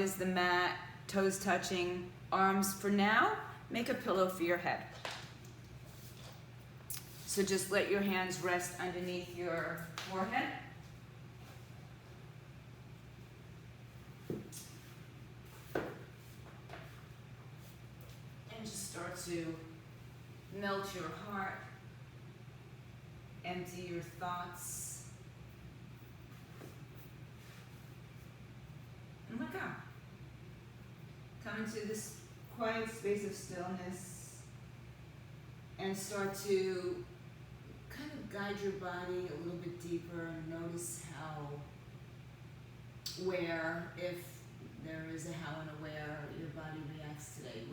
Is the mat, toes touching, arms for now, make a pillow for your head. So just let your hands rest underneath your forehead. And just start to melt your heart, empty your thoughts, and let go. Come into this quiet space of stillness and start to kind of guide your body a little bit deeper and notice how, if there is a how and a where your body reacts today.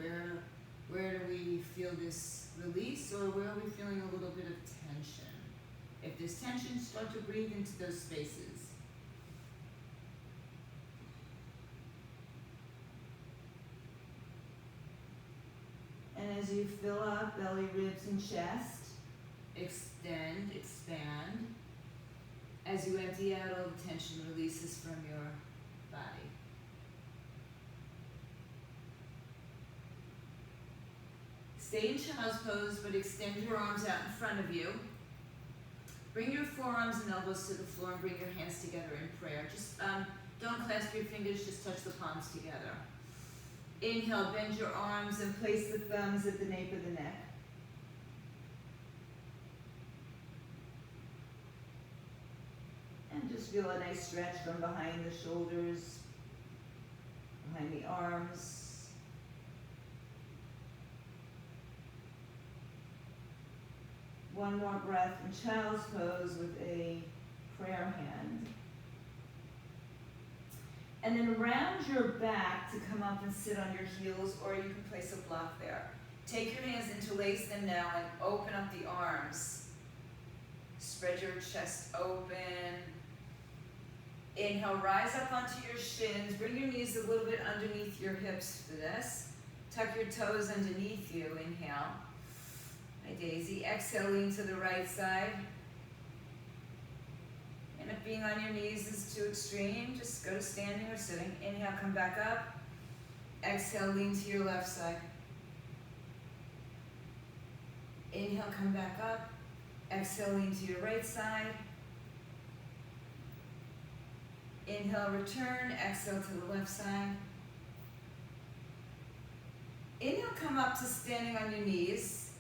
Where do we feel this release, or where are we feeling a little bit of tension? If there's tension, start to breathe into those spaces. And as you fill up belly, ribs, and chest, extend, expand. As you empty out, all the tension releases from your body. Stay in child's pose, but extend your arms out in front of you. Bring your forearms and elbows to the floor and bring your hands together in prayer. Just don't clasp your fingers, just touch the palms together. Inhale, bend your arms and place the thumbs at the nape of the neck. And just feel a nice stretch from behind the shoulders, behind the arms. One more breath in child's pose with a prayer hand. And then round your back to come up and sit on your heels, or you can place a block there. Take your hands, interlace them now, and open up the arms. Spread your chest open. Inhale, rise up onto your shins. Bring your knees a little bit underneath your hips for this. Tuck your toes underneath you. Inhale. Hi, Daisy. Exhale, lean to the right side. And if being on your knees is too extreme, just go to standing or sitting. Inhale, come back up. Exhale, lean to your left side. Inhale, come back up. Exhale, lean to your right side. Inhale, return. Exhale to the left side. Inhale, come up to standing on your knees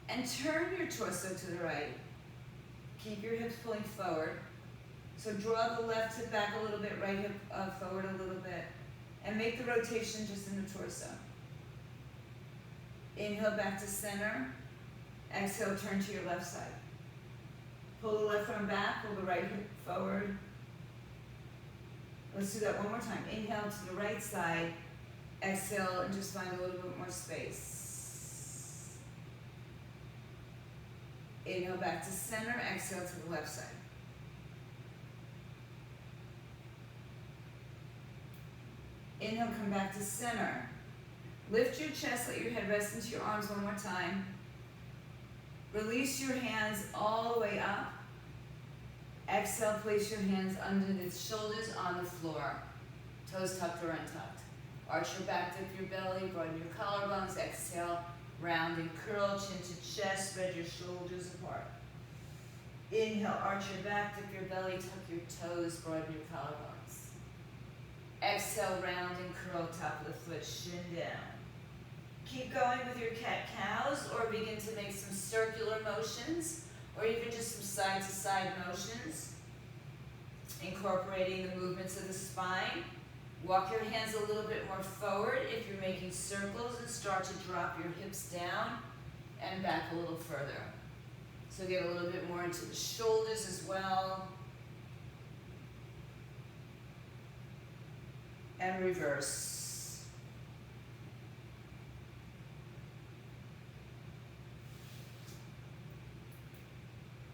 and turn your torso to the right. Keep your hips pulling forward. So draw the left hip back a little bit, right hip forward a little bit, and make the rotation just in the torso. Inhale back to center. Exhale, turn to your left side. Pull the left arm back, pull the right hip forward. Let's do that one more time. Inhale to the right side. Exhale, and just find a little bit more space. Inhale back to center. Exhale to the left side. Inhale, come back to center. Lift your chest, let your head rest into your arms one more time. Release your hands all the way up. Exhale, place your hands under the shoulders on the floor. Toes tucked or untucked. Arch your back, dip your belly, broaden your collarbones. Exhale, round and curl, chin to chest, spread your shoulders apart. Inhale, arch your back, dip your belly, tuck your toes, broaden your collarbones. Exhale, round and curl, top of the foot, shin down. Keep going with your cat-cows, or begin to make some circular motions, or even just some side-to-side motions, incorporating the movements of the spine. Walk your hands a little bit more forward if you're making circles, and start to drop your hips down and back a little further. So get a little bit more into the shoulders as well. And reverse.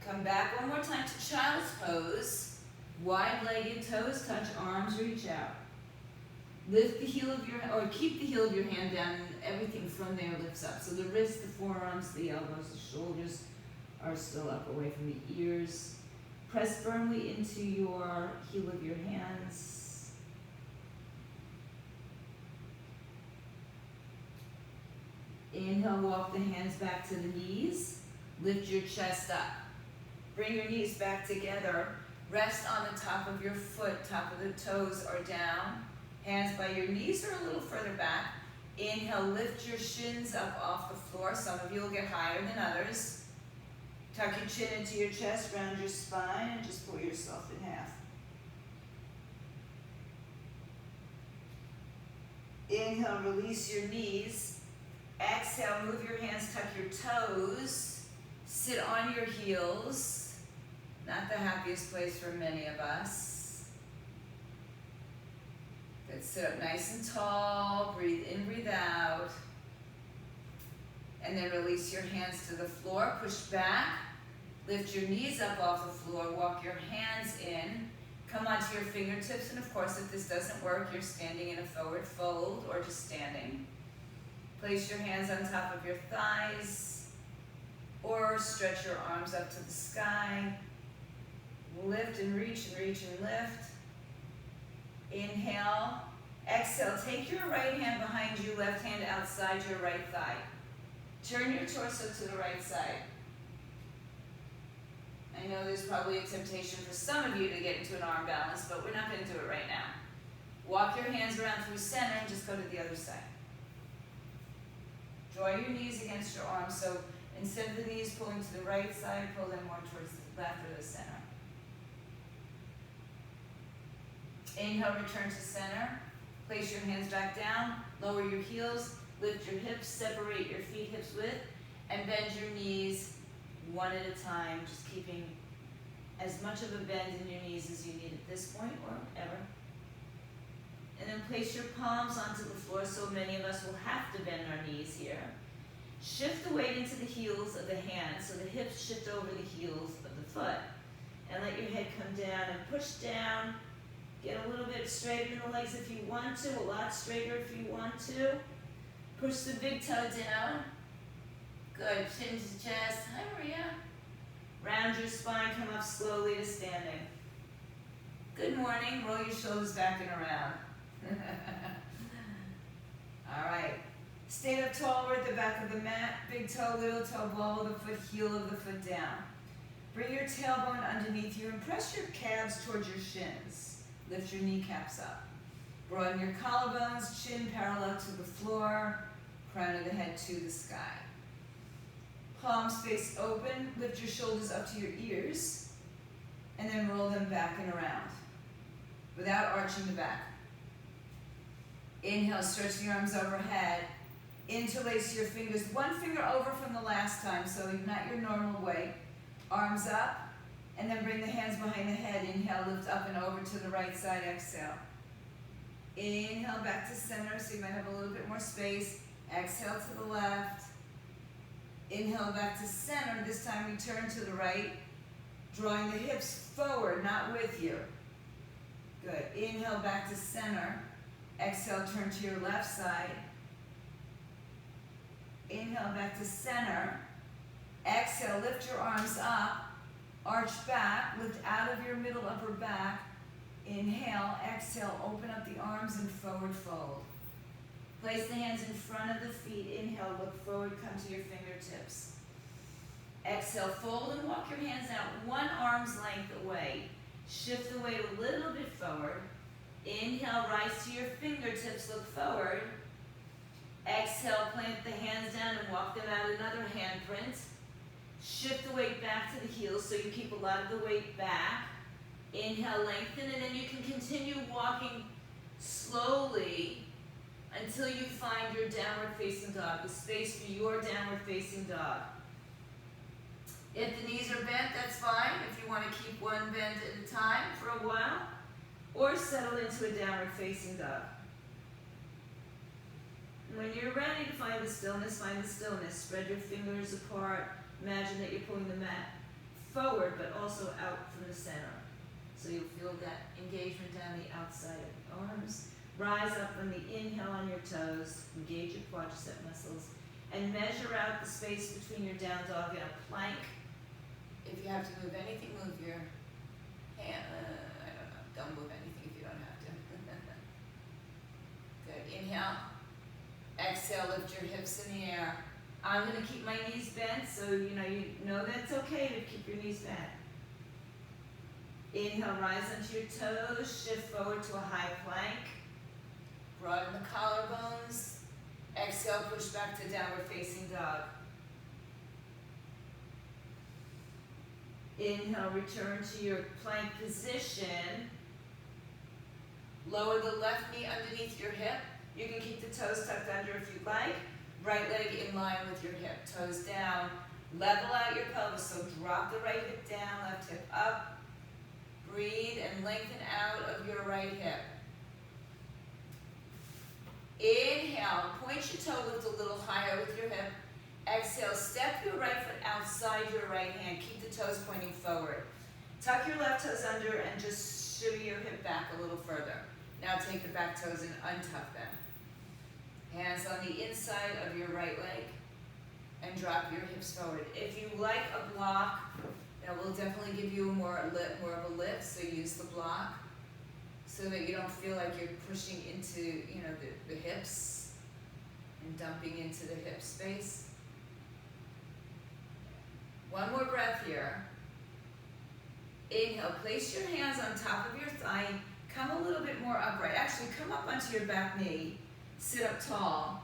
Come back one more time to child's pose. Wide-legged, toes touch, arms reach out. Lift the heel of your, or keep the heel of your hand down, and everything from there lifts up. So the wrists, the forearms, the elbows, the shoulders are still up away from the ears. Press firmly into your heel of your hands. Inhale, walk the hands back to the knees. Lift your chest up. Bring your knees back together. Rest on the top of your foot, top of the toes are down. Hands by your knees or a little further back. Inhale, lift your shins up off the floor. Some of you will get higher than others. Tuck your chin into your chest, round your spine, and just pull yourself in half. Inhale, release your knees. Exhale, move your hands, tuck your toes. Sit on your heels. Not the happiest place for many of us. Good, sit up nice and tall. Breathe in, breathe out. And then release your hands to the floor. Push back. Lift your knees up off the floor. Walk your hands in. Come onto your fingertips. And of course, if this doesn't work, you're standing in a forward fold or just standing. Place your hands on top of your thighs. Or stretch your arms up to the sky. Lift and reach and reach and lift. Inhale. Exhale. Take your right hand behind you, left hand outside your right thigh. Turn your torso to the right side. I know there's probably a temptation for some of you to get into an arm balance, but we're not going to do it right now. Walk your hands around through center and just go to the other side. Draw your knees against your arms, so instead of the knees pulling to the right side, pull them more towards the left or the center. Inhale, return to center. Place your hands back down, lower your heels, lift your hips, separate your feet hips width, and bend your knees one at a time, just keeping as much of a bend in your knees as you need at this point or ever. And then place your palms onto the floor, so many of us will have to bend our knees here. Shift the weight into the heels of the hands, so the hips shift over the heels of the foot. And let your head come down and push down. Get a little bit straighter in the legs if you want to, a lot straighter if you want to. Push the big toe down. Good, chin to chest. Hi, Maria. Round your spine, come up slowly to standing. Good morning, roll your shoulders back and around. All right, stand up tall, we're at the back of the mat. Big toe, little toe, ball of the foot, heel of the foot down. Bring your tailbone underneath you and press your calves towards your shins. Lift your kneecaps up. Broaden your collarbones, chin parallel to the floor, crown of the head to the sky. Palms face open, lift your shoulders up to your ears, and then roll them back and around without arching the back. Inhale, stretch the arms overhead. Interlace your fingers, one finger over from the last time, so not your normal way. Arms up, and then bring the hands behind the head. Inhale, lift up and over to the right side, exhale. Inhale, back to center, so you might have a little bit more space. Exhale to the left. Inhale, back to center. This time we turn to the right, drawing the hips forward, not with you. Good. Inhale, back to center. Exhale, turn to your left side. Inhale, back to center. Exhale, lift your arms up. Arch back, lift out of your middle upper back. Inhale, exhale, open up the arms and forward fold. Place the hands in front of the feet. Inhale, look forward, come to your fingertips. Exhale, fold and walk your hands out one arm's length away. Shift the weight a little bit forward. Inhale, rise to your fingertips, look forward. Exhale, plant the hands down and walk them out another handprint. Shift the weight back to the heels so you keep a lot of the weight back. Inhale, lengthen, and then you can continue walking slowly until you find your downward facing dog, the space for your downward facing dog. If the knees are bent, that's fine. If you want to keep one bend at a time for a while, or settle into a downward facing dog. When you're ready to find the stillness, find the stillness. Spread your fingers apart. Imagine that you're pulling the mat forward, but also out from the center. So you'll feel that engagement down the outside of the arms. Rise up on the inhale on your toes. Engage your quadricep muscles. And measure out the space between your down dog and a plank. If you have to move anything, move your hand. I don't know. Don't move anything if you don't have to. Good. Inhale. Exhale, lift your hips in the air. I'm going to keep my knees bent, so you know that's okay to keep your knees bent. Inhale, rise onto your toes, shift forward to a high plank. Broaden the collarbones. Exhale, push back to downward facing dog. Inhale, return to your plank position. Lower the left knee underneath your hip. You can keep the toes tucked under if you'd like. Right leg in line with your hip. Toes down. Level out your pelvis, so drop the right hip down, left hip up. Breathe and lengthen out of your right hip. Inhale, point your toe, lift a little higher with your hip. Exhale, step your right foot outside your right hand. Keep the toes pointing forward. Tuck your left toes under and just shimmy your hip back a little further. Now take the back toes and untuck them. Hands on the inside of your right leg and drop your hips forward. If you like a block, that will definitely give you more of a lift, so use the block so that you don't feel like you're pushing into the hips and dumping into the hip space. One more breath here. Inhale, place your hands on top of your thigh. Come a little bit more upright. Actually, come up onto your back knee. Sit up tall.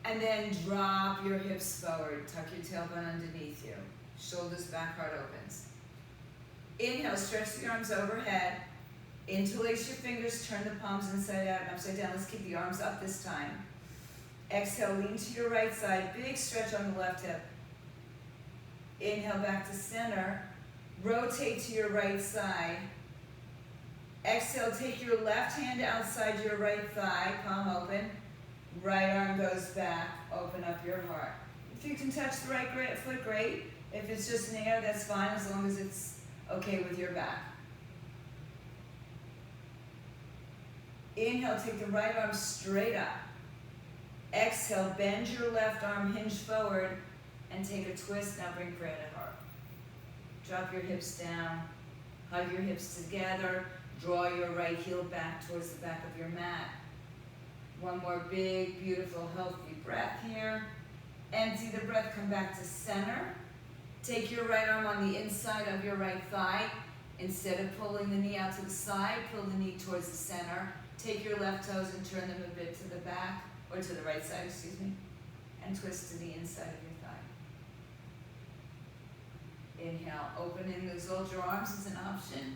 And then drop your hips forward. Tuck your tailbone underneath you. Shoulders back, heart opens. Inhale, stretch the arms overhead. Interlace your fingers, turn the palms inside out and upside down. Let's keep the arms up this time. Exhale, lean to your right side. Big stretch on the left hip. Inhale, back to center. Rotate to your right side. Exhale, take your left hand outside your right thigh, palm open. Right arm goes back, open up your heart. If you can touch the right foot, great. If it's just in the air, that's fine, as long as it's okay with your back. Inhale, take the right arm straight up. Exhale, bend your left arm, hinge forward, and take a twist. Now bring prayer to heart. Drop your hips down, hug your hips together, draw your right heel back towards the back of your mat. One more big, beautiful, healthy breath here. Empty the breath, come back to center. Take your right arm on the inside of your right thigh. Instead of pulling the knee out to the side, pull the knee towards the center. Take your left toes and turn them a bit to the back, or to the right side, excuse me, and twist to the inside of your thigh. Inhale, open and exalt your arms as an option.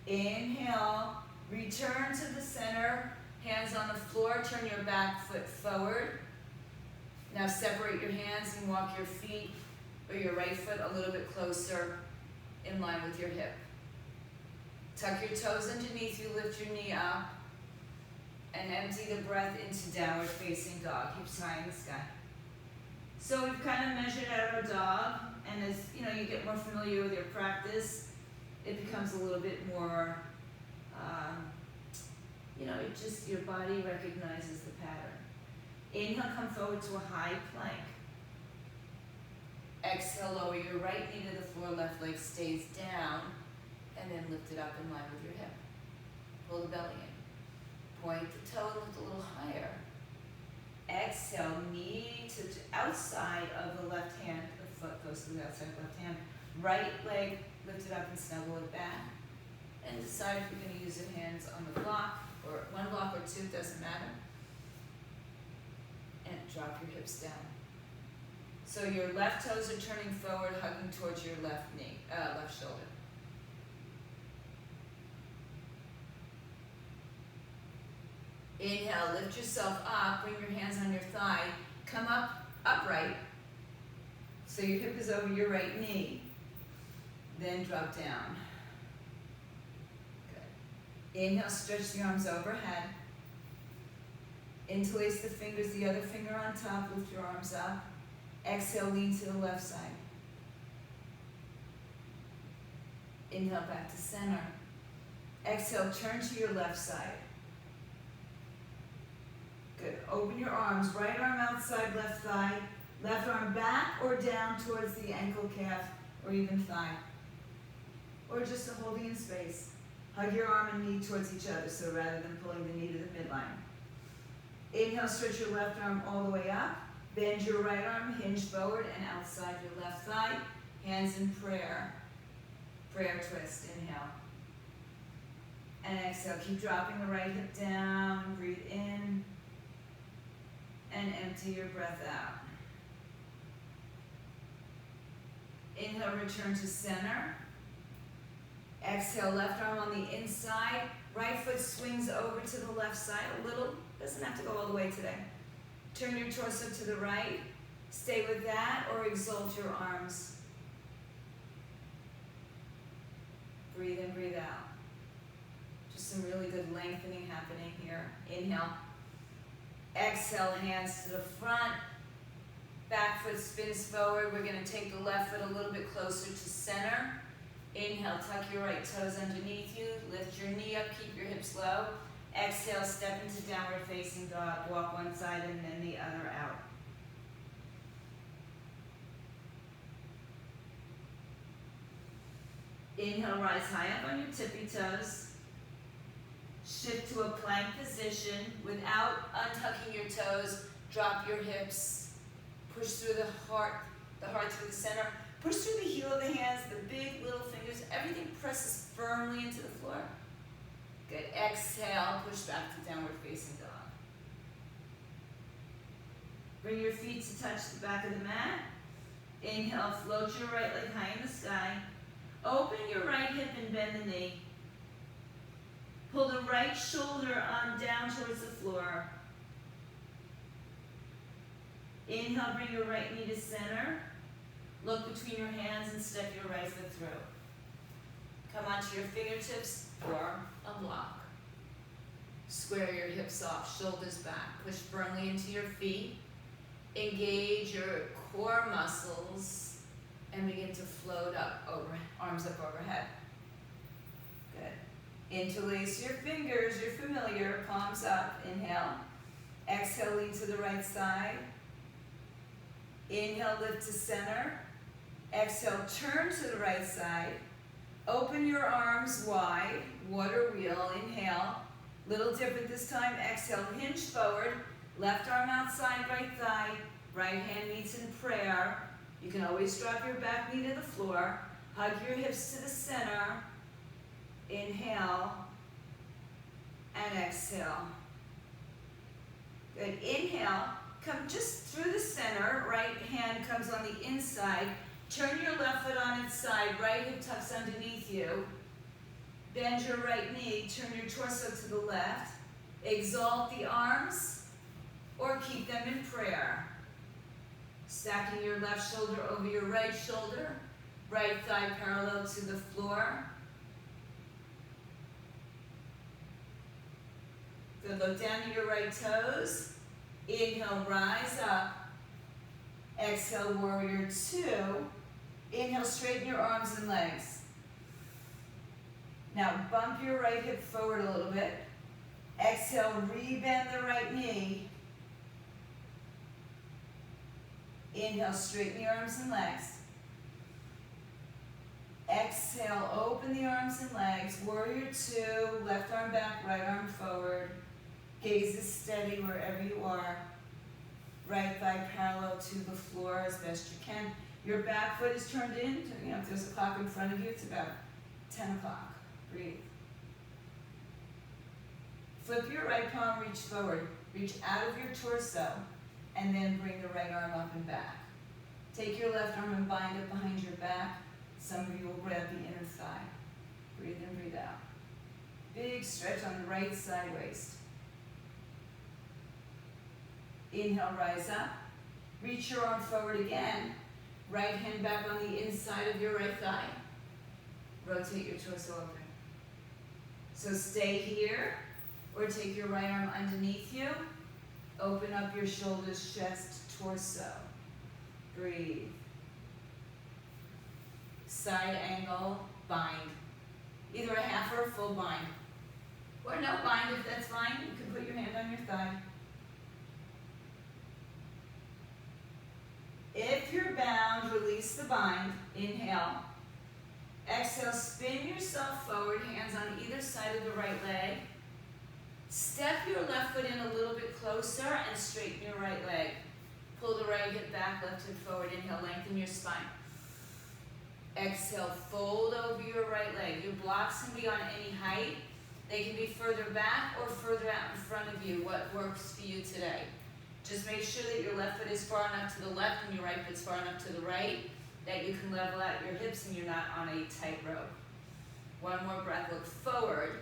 Inhale, return to the center, hands on the floor, turn your back foot forward. Now separate your hands and walk your feet or your right foot a little bit closer in line with your hip. Tuck your toes underneath you, lift your knee up, and empty the breath into downward facing dog. Hips high in the sky. So we've kind of measured out our dog, and as you get more familiar with your practice, it becomes a little bit more, your body recognizes the pattern. Inhale, come forward to a high plank. Exhale, lower your right knee to the floor, left leg stays down, and then lift it up in line with your hip. Pull the belly in. Point the toe and lift a little higher. Exhale, knee to outside of the left hand. The foot goes to the outside of the left hand. Right leg, lift it up and snuggle it back. And decide if you're going to use your hands on the block, or one block or two, doesn't matter. And drop your hips down. So your left toes are turning forward, hugging towards your left knee, left shoulder. Inhale, lift yourself up, bring your hands on your thigh, come up upright, so your hip is over your right knee. Then drop down. Good. Inhale, stretch the arms overhead. Interlace the fingers, the other finger on top, lift your arms up. Exhale, lean to the left side. Inhale, back to center. Exhale, turn to your left side. Good. Open your arms, right arm outside left thigh, left arm back or down towards the ankle, calf, or even thigh. Or just a holding in space. Hug your arm and knee towards each other, so rather than pulling the knee to the midline. Inhale, stretch your left arm all the way up. Bend your right arm, hinge forward and outside your left thigh. Hands in prayer. Prayer twist, inhale. And exhale, keep dropping the right hip down. Breathe in. And empty your breath out. Inhale, return to center. Exhale, left arm on the inside. Right foot swings over to the left side a little. Doesn't have to go all the way today. Turn your torso to the right. Stay with that or exalt your arms. Breathe in, breathe out. Just some really good lengthening happening here. Inhale. Exhale, hands to the front. Back foot spins forward. We're going to take the left foot a little bit closer to center. Inhale, tuck your right toes underneath you. Lift your knee up, keep your hips low. Exhale, step into downward facing dog. Walk one side and then the other out. Inhale, rise high up on your tippy toes. Shift to a plank position without untucking your toes. Drop your hips. Push through the heart through the center. Push through the heel of the hands, the big little fingers. Everything presses firmly into the floor. Good. Exhale, push back to downward facing dog. Bring your feet to touch the back of the mat. Inhale, float your right leg high in the sky. Open your right hip and bend the knee. Pull the right shoulder on down towards the floor. Inhale, bring your right knee to center. Look between your hands and step your right foot through. Come onto your fingertips, form a block. Square your hips off, shoulders back. Push firmly into your feet. Engage your core muscles and begin to float up, arms up overhead. Good. Interlace your fingers, you're familiar, palms up, inhale. Exhale, lean to the right side. Inhale, lift to center. Exhale, turn to the right side. Open your arms wide, water wheel, inhale. Little different this time, exhale, hinge forward. Left arm outside, right thigh. Right hand meets in prayer. You can always drop your back knee to the floor. Hug your hips to the center. Inhale and exhale. Good. Inhale, come just through the center. Right hand comes on the inside. Turn your left foot on its side. Right hip tucks underneath you. Bend your right knee. Turn your torso to the left. Exalt the arms or keep them in prayer. Stacking your left shoulder over your right shoulder. Right thigh parallel to the floor. Good. Look down to your right toes. Inhale, rise up. Exhale, warrior two. Inhale, straighten your arms and legs. Now bump your right hip forward a little bit. Exhale, rebend the right knee. Inhale, straighten the arms and legs. Exhale, open the arms and legs. Warrior two, left arm back, right arm forward. Gaze is steady wherever you are. Right thigh parallel to the floor as best you can. Your back foot is turned in. If there's a clock in front of you, it's about 10 o'clock. Breathe. Flip your right palm, reach forward. Reach out of your torso, and then bring the right arm up and back. Take your left arm and bind it behind your back. Some of you will grab the inner thigh. Breathe in, breathe out. Big stretch on the right side waist. Inhale, rise up. Reach your arm forward again. Right hand back on the inside of your right thigh. Rotate your torso over. So stay here, or take your right arm underneath you. Open up your shoulders, chest, torso. Breathe. Side angle, bind. Either a half or a full bind. Or no bind if that's fine. You can put your hand on your thigh. If you're bound, release the bind. Inhale. Exhale, spin yourself forward, hands on either side of the right leg. Step your left foot in a little bit closer and straighten your right leg. Pull the right hip back, left hip forward. Inhale, lengthen your spine. Exhale, fold over your right leg. Your blocks can be on any height. They can be further back or further out in front of you. What works for you today? Just make sure that your left foot is far enough to the left and your right foot's far enough to the right, that you can level out your hips and you're not on a tight rope. One more breath, look forward.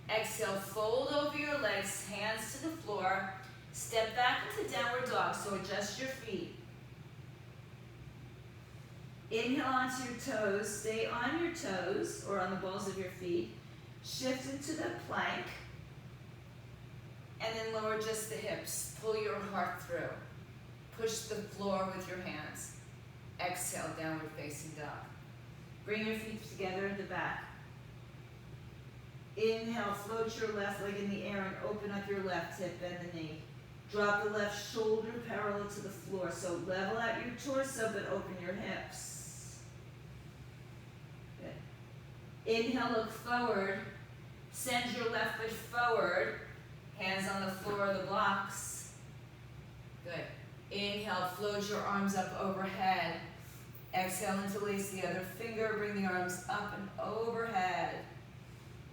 Exhale, fold over your legs, hands to the floor. Step back into downward dog, so adjust your feet. Inhale onto your toes, stay on your toes or on the balls of your feet. Shift into the plank. And then lower just the hips. Pull your heart through. Push the floor with your hands. Exhale, downward facing dog. Bring your feet together at the back. Inhale, float your left leg in the air and open up your left hip, bend the knee. Drop the left shoulder parallel to the floor. So level out your torso, but open your hips. Good. Inhale, look forward. Send your left foot forward. Hands on the floor of the blocks. Good. Inhale, float your arms up overhead. Exhale, interlace the other finger. Bring the arms up and overhead.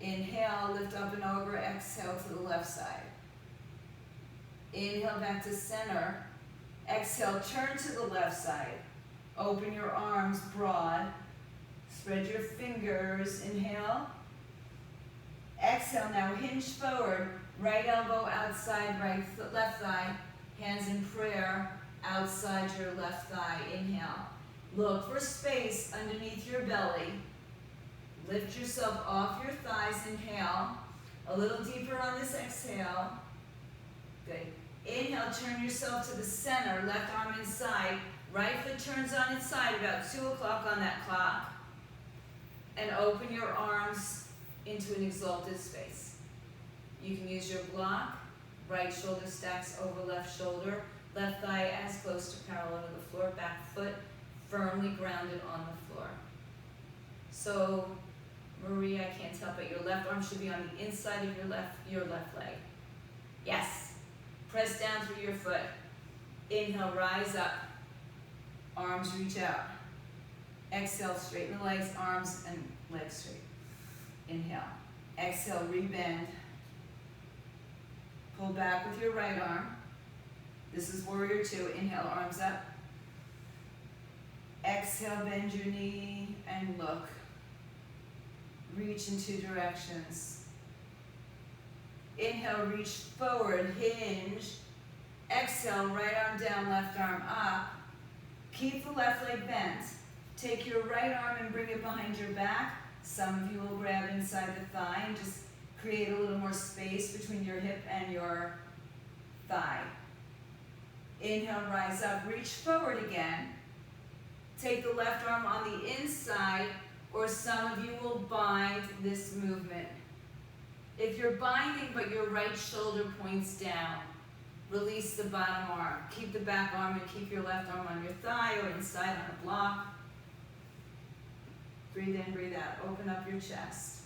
Inhale, lift up and over. Exhale to the left side. Inhale, back to center. Exhale, turn to the left side. Open your arms broad. Spread your fingers. Inhale. Exhale, now hinge forward. Right elbow outside, left thigh. Hands in prayer, outside your left thigh. Inhale. Look for space underneath your belly. Lift yourself off your thighs. Inhale. A little deeper on this exhale. Good. Inhale, turn yourself to the center. Left arm inside. Right foot turns on its side, about 2 o'clock on that clock. And open your arms into an exalted space. You can use your block. Right shoulder stacks over left shoulder. Left thigh as close to parallel to the floor. Back foot firmly grounded on the floor. So, Maria, I can't tell, but your left arm should be on the inside of your left leg. Yes. Press down through your foot. Inhale, rise up. Arms reach out. Exhale, straighten the legs, arms and legs straight. Inhale. Exhale, rebend. Pull back with your right arm. This is warrior two. Inhale, arms up. Exhale, bend your knee and look. Reach in 2 directions. Inhale, reach forward, hinge. Exhale, right arm down, left arm up. Keep the left leg bent. Take your right arm and bring it behind your back. Some of you will grab inside the thigh and just create a little more space between your hip and your thigh. Inhale, rise up, reach forward again. Take the left arm on the inside, or some of you will bind this movement. If you're binding but your right shoulder points down, release the bottom arm. Keep the back arm and keep your left arm on your thigh or inside on a block. Breathe in, breathe out. Open up your chest.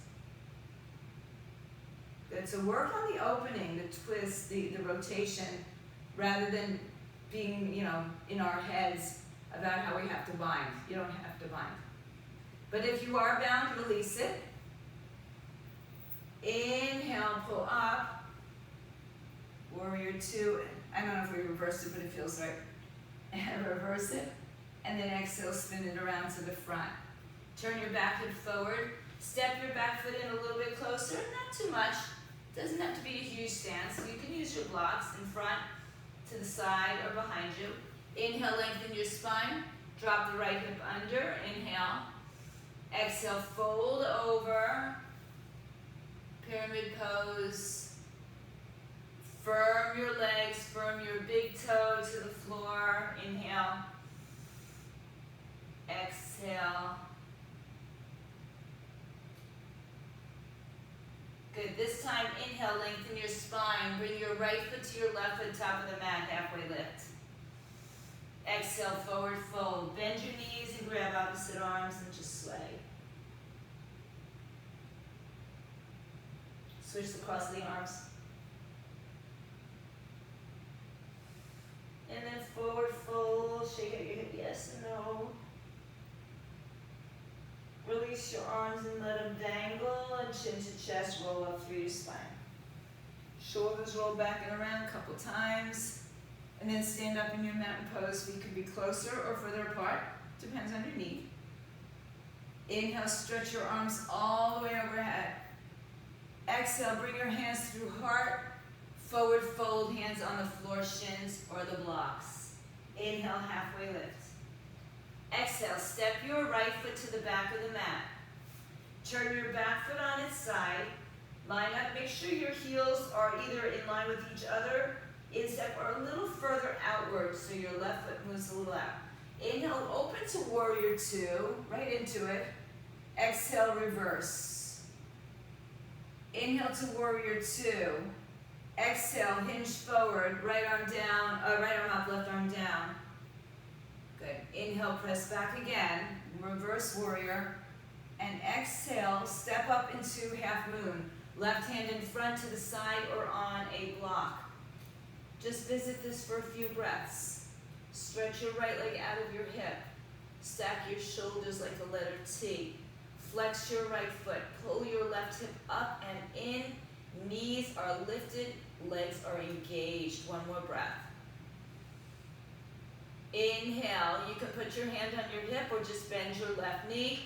Good. So work on the opening, the twist, the rotation, rather than being, in our heads about how we have to bind. You don't have to bind. But if you are bound, release it. Inhale, pull up. Warrior two. I don't know if we reversed it, but it feels right. And reverse it. And then exhale, spin it around to the front. Turn your back foot forward. Step your back foot in a little bit closer, not too much. Doesn't have to be a huge stance. You can use your blocks in front, to the side, or behind you. Inhale, lengthen your spine. Drop the right hip under. Inhale. Exhale, fold over. Pyramid pose. Firm your legs, firm your big toe to the floor. Inhale. Exhale. Good. This time, inhale, lengthen your spine. Bring your right foot to your left foot, top of the mat, halfway lift. Exhale, forward fold. Bend your knees and grab opposite arms and just sway. Switch across the arms. And then forward fold, shake out your hip, yes and no. Release your arms and let them dangle, and chin to chest, roll up through your spine. Shoulders roll back and around a couple times, and then stand up in your mountain pose. Feet can be closer or further apart, depends on your need. Inhale, stretch your arms all the way overhead. Exhale, bring your hands through heart, forward fold, hands on the floor, shins or the blocks. Inhale, halfway lift. Exhale, step your right foot to the back of the mat. Turn your back foot on its side. Line up, make sure your heels are either in line with each other, instep, or a little further outward so your left foot moves a little out. Inhale, open to warrior two, right into it. Exhale, reverse. Inhale to warrior two. Exhale, hinge forward, right arm down, right arm up, left arm down. Good. Inhale, press back again, reverse warrior. And exhale, step up into half moon. Left hand in front to the side or on a block. Just visit this for a few breaths. Stretch your right leg out of your hip. Stack your shoulders like the letter T. Flex your right foot. Pull your left hip up and in. Knees are lifted, legs are engaged. One more breath. Inhale, you can put your hand on your hip or just bend your left knee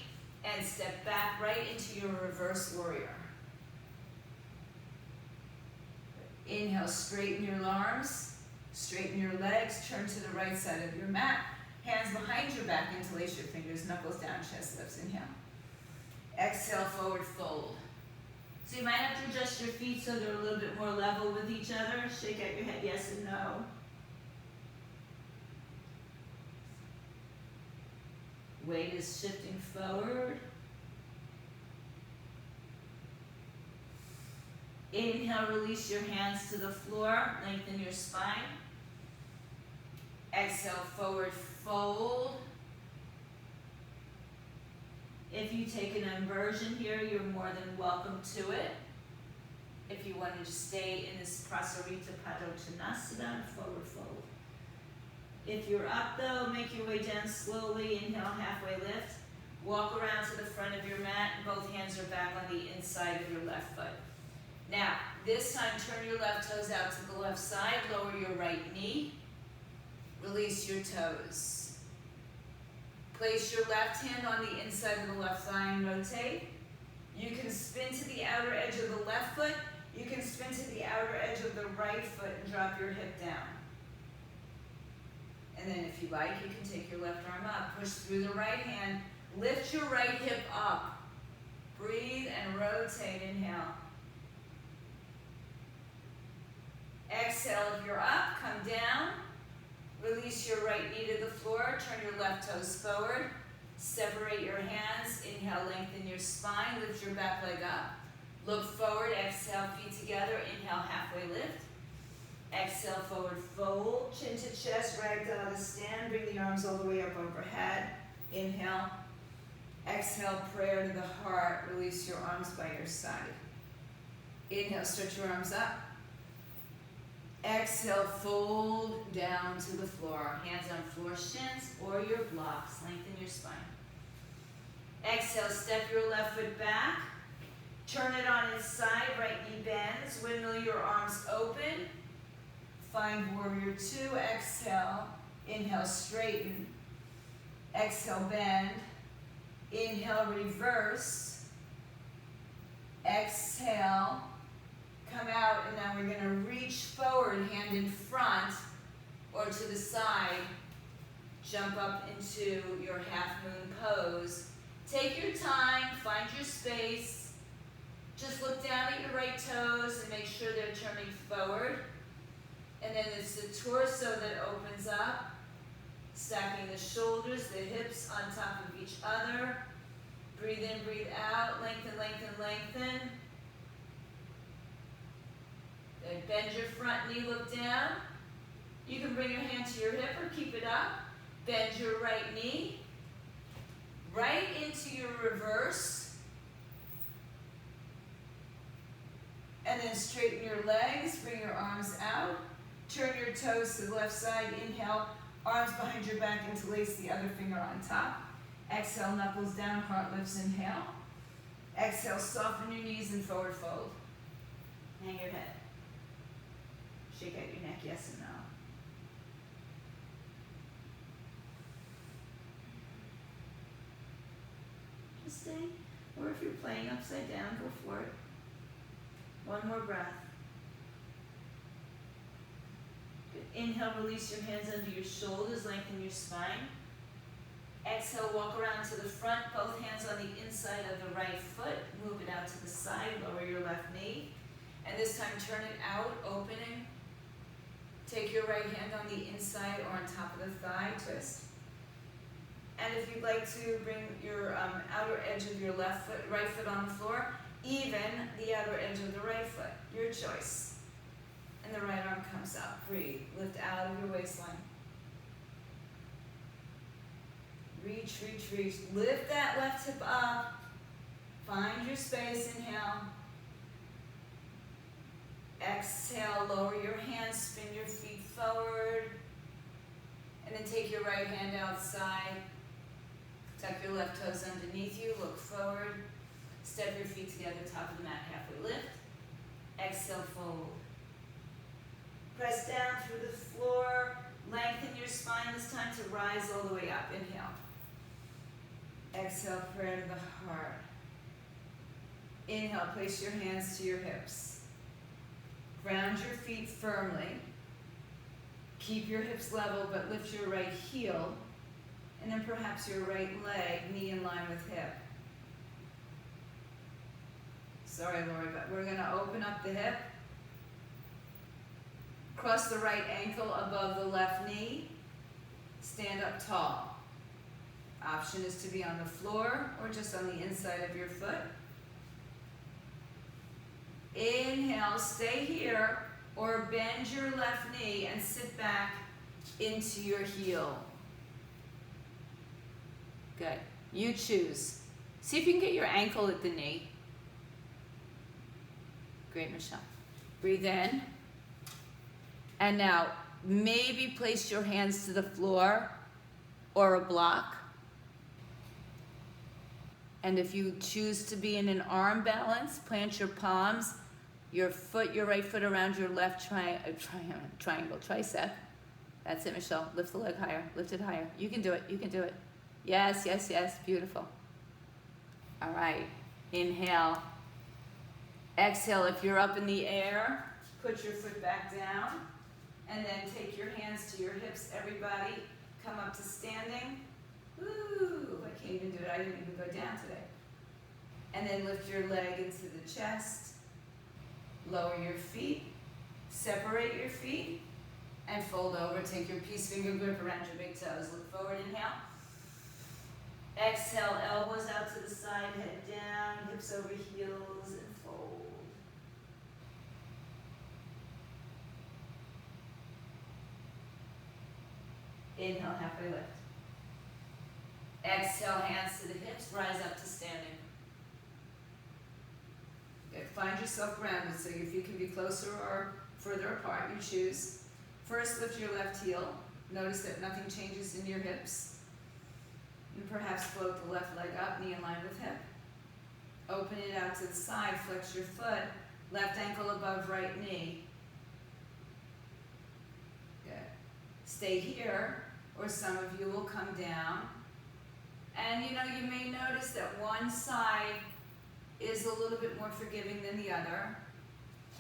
and step back right into your reverse warrior. Inhale, straighten your arms, straighten your legs, turn to the right side of your mat. Hands behind your back, interlace your fingers, knuckles down, chest lifts. Inhale. Exhale, forward fold. So you might have to adjust your feet so they're a little bit more level with each other. Shake out your head, yes and no. Weight is shifting forward. Inhale, release your hands to the floor, lengthen your spine. Exhale, forward fold. If you take an inversion here, you're more than welcome to it. If you want to just stay in this Prasarita Padottanasana, forward fold. If you're up though, make your way down slowly. Inhale, halfway lift. Walk around to the front of your mat, and both hands are back on the inside of your left foot. Now, this time, turn your left toes out to the left side, lower your right knee, release your toes. Place your left hand on the inside of the left thigh and rotate. You can spin to the outer edge of the left foot. You can spin to the outer edge of the right foot and drop your hip down. And then if you like, you can take your left arm up, push through the right hand, lift your right hip up. Breathe and rotate, inhale. Exhale, if you're up, come down. Release your right knee to the floor, turn your left toes forward. Separate your hands, inhale, lengthen your spine, lift your back leg up. Look forward, exhale, feet together, inhale, halfway lift. Exhale, forward fold, chin to chest, ragdoll to stand. Bring the arms all the way up overhead. Inhale. Exhale, prayer to the heart. Release your arms by your side. Inhale, stretch your arms up. Exhale, fold down to the floor. Hands on floor, shins, or your blocks. Lengthen your spine. Exhale, step your left foot back. Turn it on its side, right knee bends. Windmill your arms open. Find warrior two. Exhale. Inhale, straighten. Exhale, bend. Inhale, reverse. Exhale. Come out, and now we're going to reach forward, hand in front or to the side. Jump up into your half moon pose. Take your time, find your space. Just look down at your right toes and make sure they're turning forward. And then it's the torso that opens up, stacking the shoulders, the hips on top of each other. Breathe in, breathe out, lengthen, lengthen, lengthen. Then bend your front knee, look down. You can bring your hand to your hip or keep it up. Bend your right knee. Right into your reverse. And then straighten your legs, bring your arms out. Turn your toes to the left side. Inhale, arms behind your back, interlace the other finger on top. Exhale, knuckles down, heart lifts, inhale. Exhale, soften your knees and forward fold. Hang your head. Shake out your neck, yes and no. Just stay. Or if you're playing upside down, go for it. One more breath. Good. Inhale, release your hands under your shoulders, lengthen your spine. Exhale, walk around to the front, both hands on the inside of the right foot. Move it out to the side, lower your left knee. And this time turn it out, opening. Take your right hand on the inside or on top of the thigh, twist. And if you'd like to bring your outer edge of your right foot on the floor, even the outer edge of the right foot, your choice. And the right arm comes up, breathe, lift out of your waistline. Reach, reach, reach. Lift that left hip up. Find your space. Inhale. Exhale, lower your hands, spin your feet forward. And then take your right hand outside. Tuck your left toes underneath you. Look forward. Step your feet together, top of the mat, halfway lift. Exhale, fold. Press down through the floor. Lengthen your spine this time to rise all the way up. Inhale. Exhale, prayer to the heart. Inhale, place your hands to your hips. Ground your feet firmly. Keep your hips level, but lift your right heel. And then perhaps your right leg, knee in line with hip. Sorry, Lori, but we're going to open up the hip. Cross the right ankle above the left knee. Stand up tall. Option is to be on the floor or just on the inside of your foot. Inhale, stay here, or bend your left knee and sit back into your heel. Good. You choose. See if you can get your ankle at the knee. Great, Michelle. Breathe in. And now, maybe place your hands to the floor or a block. And if you choose to be in an arm balance, plant your palms, your right foot around your left triangle, tricep. That's it, Michelle. Lift the leg higher. Lift it higher. You can do it. You can do it. Yes, yes, yes. Beautiful. All right. Inhale. Exhale. If you're up in the air, put your foot back down. And then take your hands to your hips, everybody. Come up to standing. Ooh, I can't even do it. I didn't even go down today. And then lift your leg into the chest. Lower your feet. Separate your feet. And fold over. Take your peace finger grip around your big toes. Look forward, inhale. Exhale, elbows out to the side, head down, hips over heels, and fold. Inhale, halfway lift. Exhale, hands to the hips, rise up to standing. Good. Find yourself grounded so your feet can be closer or further apart, you choose. First, lift your left heel. Notice that nothing changes in your hips. And perhaps float the left leg up, knee in line with hip. Open it out to the side, flex your foot, left ankle above right knee. Good. Stay here, or some of you will come down. And you may notice that one side is a little bit more forgiving than the other.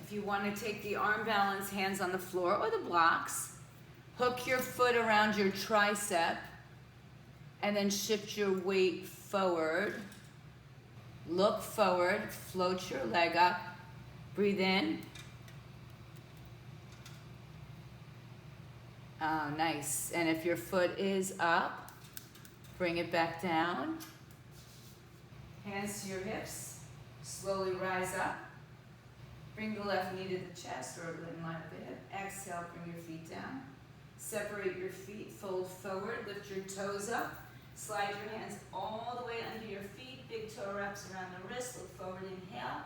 If you want to take the arm balance, hands on the floor or the blocks, hook your foot around your tricep, and then shift your weight forward. Look forward, float your leg up, breathe in. Oh, nice. And if your foot is up, bring it back down. Hands to your hips, slowly rise up. Bring the left knee to the chest or in line with the hip. Exhale, bring your feet down. Separate your feet, fold forward, lift your toes up. Slide your hands all the way under your feet. Big toe wraps around the wrist. Look forward, inhale.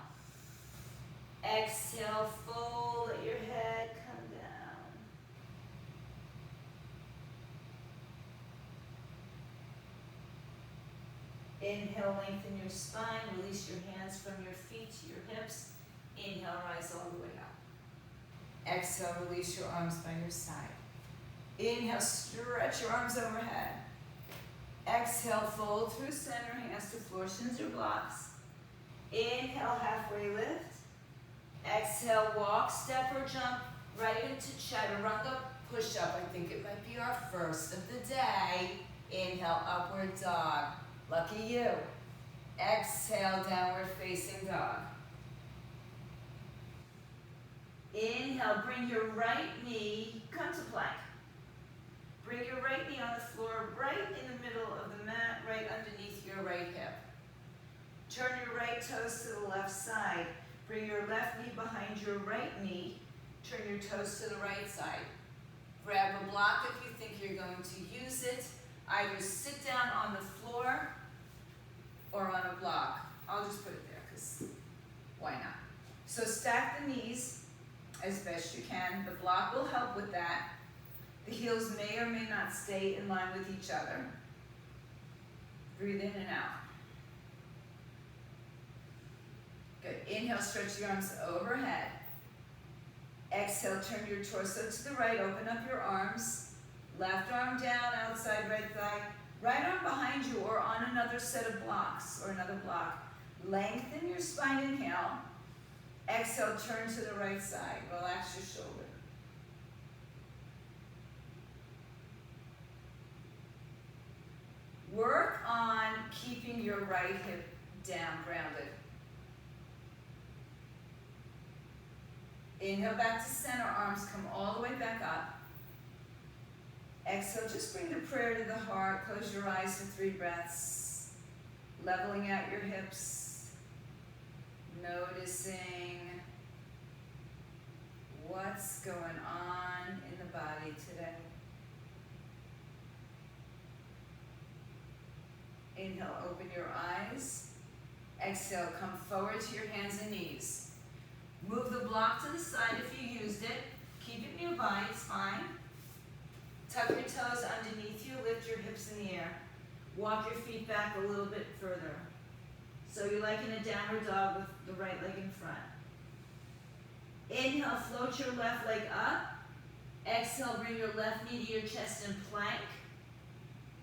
Exhale, fold, let your head come down. Inhale, lengthen your spine, release your hands from your feet to your hips. Inhale, rise all the way up. Exhale, release your arms by your side. Inhale, stretch your arms overhead. Exhale, fold through center, hands to floor, shins or blocks. Inhale, halfway lift. Exhale, walk, step or jump right into chaturanga push-up. I think it might be our first of the day. Inhale, upward dog. Lucky you. Exhale, downward facing dog. Inhale, bring your right knee, come to plank. Bring your right knee on the floor, right in the middle of the mat, right underneath your right hip. Turn your right toes to the left side. Bring your left knee behind your right knee. Turn your toes to the right side. Grab a block if you think you're going to use it. Either sit down on the floor or on a block. I'll just put it there because why not? So stack the knees as best you can. The block will help with that. The heels may or may not stay in line with each other. Breathe in and out. Good. Inhale, stretch your arms overhead. Exhale, turn your torso to the right. Open up your arms. Left arm down, outside right thigh. Right arm behind you or on another set of blocks or another block. Lengthen your spine, inhale. Exhale, turn to the right side. Relax your shoulder. Work on keeping your right hip down, grounded. Inhale back to center, arms come all the way back up. Exhale, just bring the prayer to the heart. Close your eyes for 3 breaths. Leveling out your hips. Noticing what's going on in the body today. Inhale, open your eyes. Exhale, come forward to your hands and knees. Move the block to the side if you used it. Keep it nearby, it's fine. Tuck your toes underneath you, lift your hips in the air. Walk your feet back a little bit further. So you're like in a downward dog with the right leg in front. Inhale, float your left leg up. Exhale, bring your left knee to your chest and plank.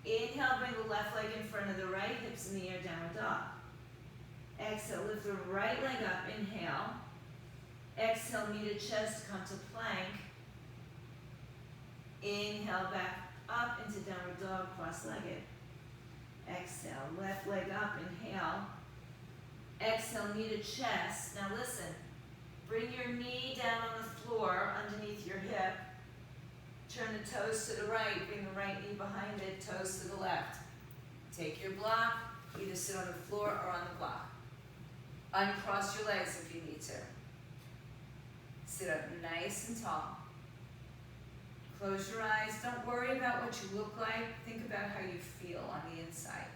Inhale, bring the left leg in front of the right, hips in the air, downward dog. Exhale, lift the right leg up, inhale. Exhale, knee to chest, come to plank. Inhale, back up into downward dog, cross-legged. Exhale, left leg up, inhale. Exhale, knee to chest. Now listen, bring your knee down on the floor underneath your hip. Turn the toes to the right, bring the right knee behind it, toes to the left. Take your block, either sit on the floor or on the block. Uncross your legs if you need to. Sit up nice and tall. Close your eyes. Don't worry about what you look like. Think about how you feel on the inside.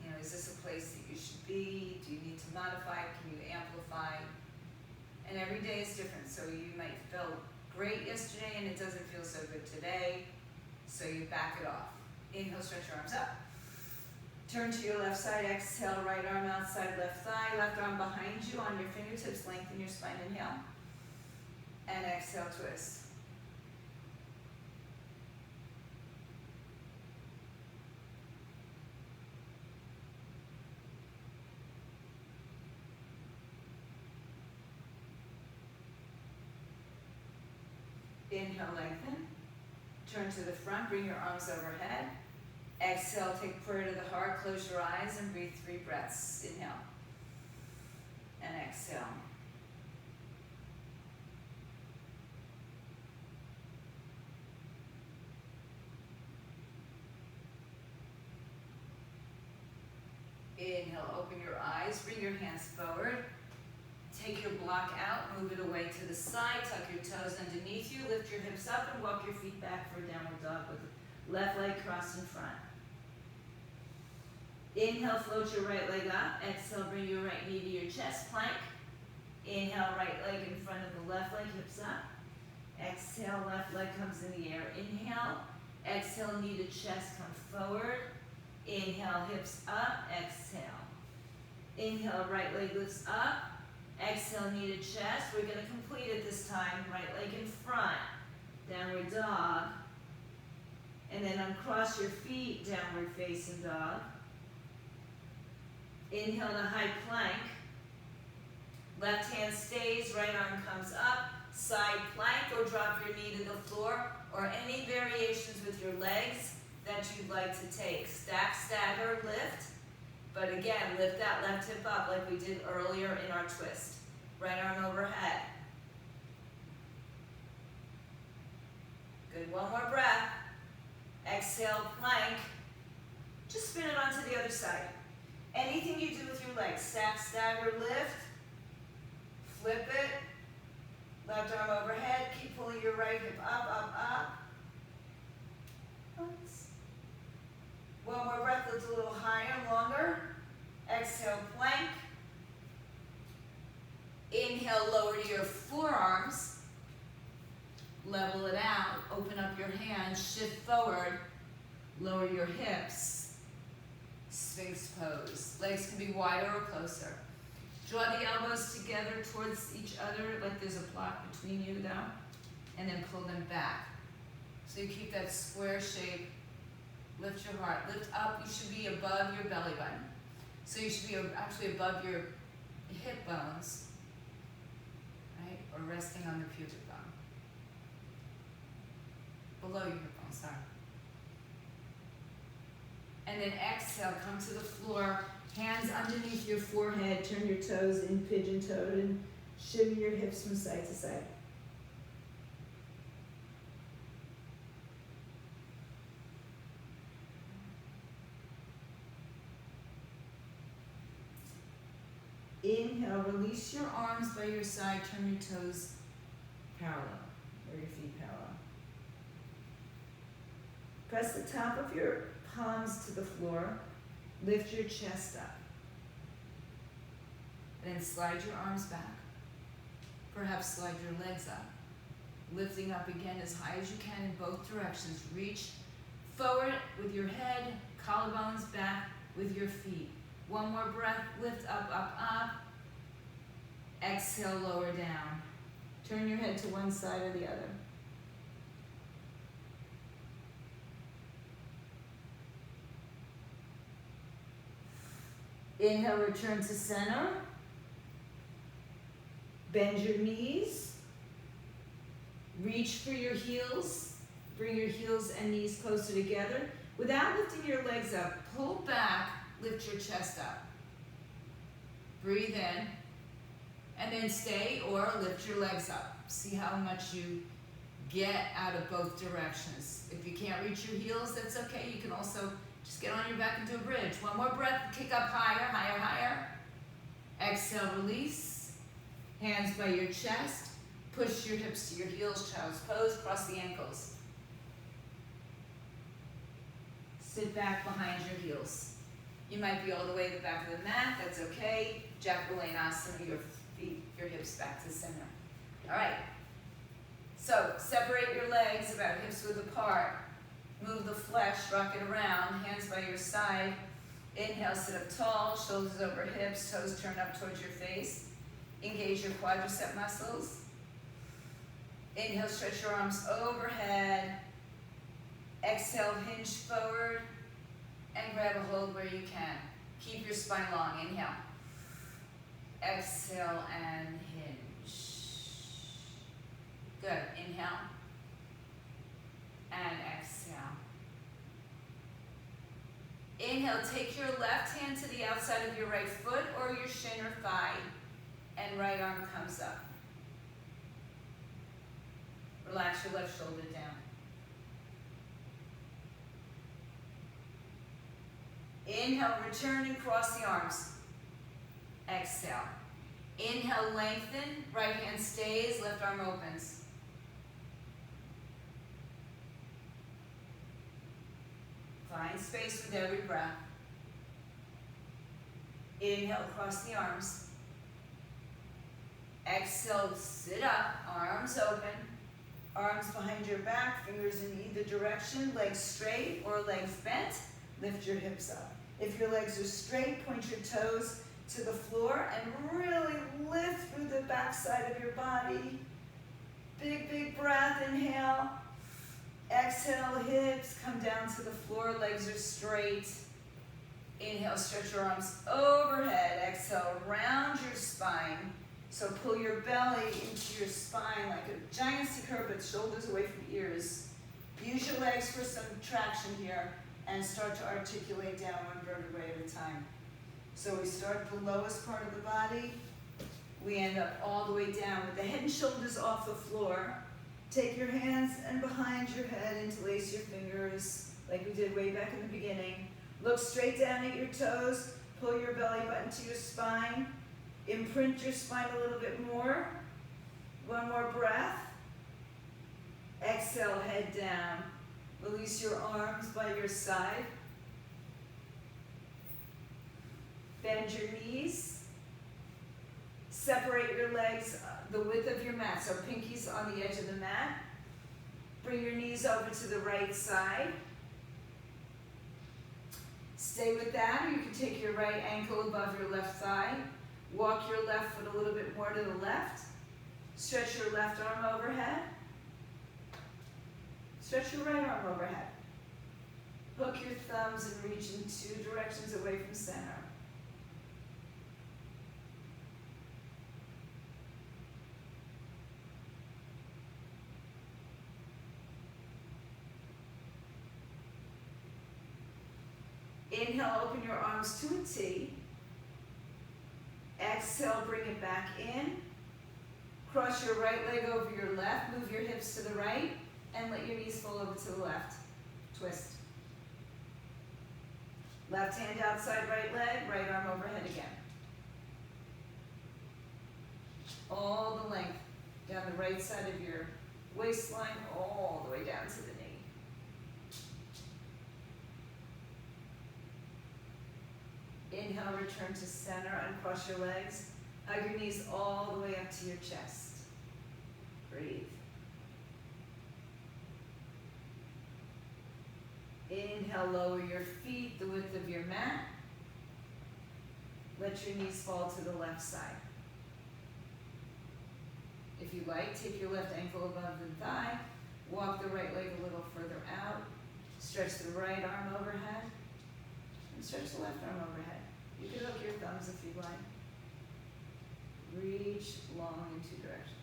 You know, is this a place that you should be? Do you need to modify? Can you amplify? And every day is different. So you might feel great yesterday and it doesn't feel so good today. So you back it off. Inhale, stretch your arms up. Turn to your left side, exhale, right arm outside left thigh, left arm behind you on your fingertips, lengthen your spine, inhale. And exhale, twist. Inhale, lengthen. Turn to the front, bring your arms overhead. Exhale, take prayer to the heart, close your eyes and breathe 3 breaths. Inhale. And exhale. Inhale, open your eyes, bring your hands forward. Take your block out, move it away to the side, tuck your toes underneath you, lift your hips up and walk your feet back for a downward dog with the left leg crossed in front. Inhale, float your right leg up. Exhale, bring your right knee to your chest, plank. Inhale, right leg in front of the left leg, hips up. Exhale, left leg comes in the air. Inhale. Exhale, knee to chest, come forward. Inhale, hips up. Exhale. Inhale, right leg lifts up. Exhale, knee to chest. We're going to complete it this time. Right leg in front. Downward dog. And then uncross your feet, downward facing dog. Inhale to high plank. Left hand stays, right arm comes up. Side plank, or drop your knee to the floor, or any variations with your legs that you'd like to take. Stack, stagger, lift. But again, lift that left hip up like we did earlier in our twist. Right arm overhead. Good, one more breath. Exhale, plank. Just spin it onto the other side. Anything you do with your legs, stack, stagger, lift. Flip it. Left arm overhead. Keep pulling your right hip up, up, up. Once. One more breath, lift a little higher, longer. Exhale, plank. Inhale, lower to your forearms. Level it out. Open up your hands. Shift forward. Lower your hips. Sphinx pose. Legs can be wider or closer. Draw the elbows together towards each other like there's a block between you though. And then pull them back. So you keep that square shape. Lift your heart. Lift up. You should be above your belly button. So you should be actually above your hip bones. Right? Or resting on the pubic bone. Below your hip bone, sorry. And then exhale, come to the floor. Hands underneath your forehead. Turn your toes in pigeon-toed and shimmy your hips from side to side. Inhale, release your arms by your side. Turn your toes parallel, or your feet parallel. Press the top of your palms to the floor. Lift your chest up. And then slide your arms back. Perhaps slide your legs up. Lifting up again as high as you can in both directions. Reach forward with your head, collarbones back with your feet. One more breath. Lift up, up, up. Exhale, lower down. Turn your head to one side or the other. Inhale, return to center. Bend your knees. Reach for your heels. Bring your heels and knees closer together. Without lifting your legs up, pull back, lift your chest up. Breathe in, and then stay or lift your legs up. See how much you get out of both directions. If you can't reach your heels, that's okay. You can also just get on your back and do a bridge. One more breath, kick up higher, higher, higher. Exhale, release. Hands by your chest. Push your hips to your heels, child's pose, cross the ankles. Sit back behind your heels. You might be all the way to the back of the mat, that's okay. Jacqueline-asana, your feet, your hips back to center. All right. So, separate your legs about hips width apart. Move the flesh, rock it around, hands by your side. Inhale, sit up tall, shoulders over hips, toes turn up towards your face. Engage your quadricep muscles. Inhale, stretch your arms overhead. Exhale, hinge forward. And grab a hold where you can. Keep your spine long. Inhale. Exhale and hinge. Good. Inhale. And exhale. Inhale, take your left hand to the outside of your right foot or your shin or thigh, and right arm comes up. Relax your left shoulder down. Inhale, return and cross the arms. Exhale. Inhale, lengthen, right hand stays, left arm opens. Find space with every breath. Inhale, cross the arms. Exhale, sit up, arms open, arms behind your back, fingers in either direction, legs straight or legs bent. Lift your hips up. If your legs are straight, point your toes to the floor and really lift through the back side of your body. Big, big breath, inhale. Exhale, hips come down to the floor, legs are straight. Inhale, stretch your arms overhead. Exhale, round your spine. So pull your belly into your spine like a giant C curve, but shoulders away from ears. Use your legs for some traction here and start to articulate down one vertebrae at a time. So we start at the lowest part of the body. We end up all the way down with the head and shoulders off the floor. Take your hands and behind your head, interlace your fingers like we did way back in the beginning. Look straight down at your toes. Pull your belly button to your spine. Imprint your spine a little bit more. One more breath. Exhale, head down. Release your arms by your side. Bend your knees. Separate your legs the width of your mat, so pinkies on the edge of the mat. Bring your knees over to the right side. Stay with that, or you can take your right ankle above your left thigh. Walk your left foot a little bit more to the left. Stretch your left arm overhead. Stretch your right arm overhead. Hook your thumbs and reach in two directions away from center. Inhale, open your arms to a T. Exhale, bring it back in. Cross your right leg over your left. Move your hips to the right and let your knees fall over to the left. Twist. Left hand outside right leg, right arm overhead again. All the length down the right side of your waistline, all the way down to the knee. Inhale, return to center, uncross your legs. Hug your knees all the way up to your chest. Breathe. Inhale, lower your feet the width of your mat. Let your knees fall to the left side. If you like, take your left ankle above the thigh. Walk the right leg a little further out. Stretch the right arm overhead. And stretch the left arm overhead. You can hook your thumbs if you like. Reach long in two directions.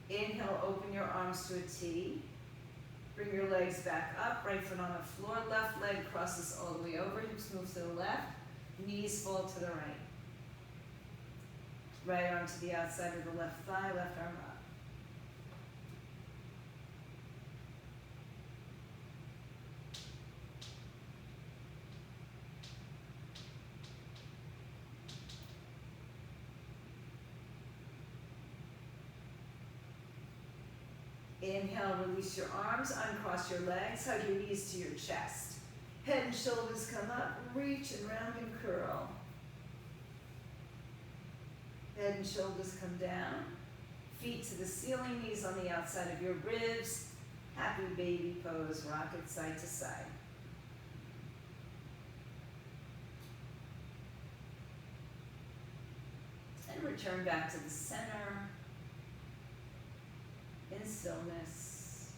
Inhale, open your arms to a T. Bring your legs back up, right foot on the floor, left leg crosses all the way over, hips move to the left, knees fall to the right. Right arm to the outside of the left thigh, left arm up. Inhale, release your arms, uncross your legs, hug your knees to your chest. Head and shoulders come up, reach and round and curl. Head and shoulders come down. Feet to the ceiling, knees on the outside of your ribs. Happy baby pose, rock it side to side. And return back to the center. In stillness.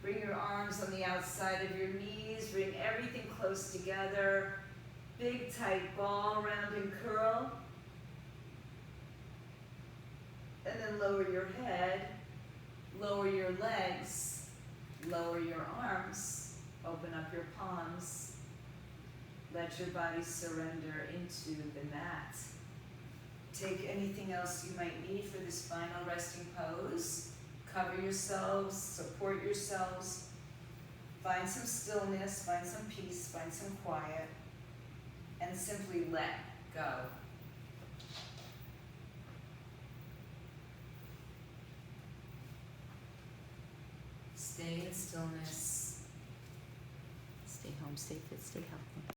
Bring your arms on the outside of your knees. Bring everything close together. Big tight ball, round and curl. And then lower your head. Lower your legs. Lower your arms. Open up your palms. Let your body surrender into the mat. Take anything else you might need for this final resting pose. Cover yourselves, support yourselves. Find some stillness, find some peace, find some quiet, and simply let go. Stay in stillness. Stay home, stay fit, stay healthy.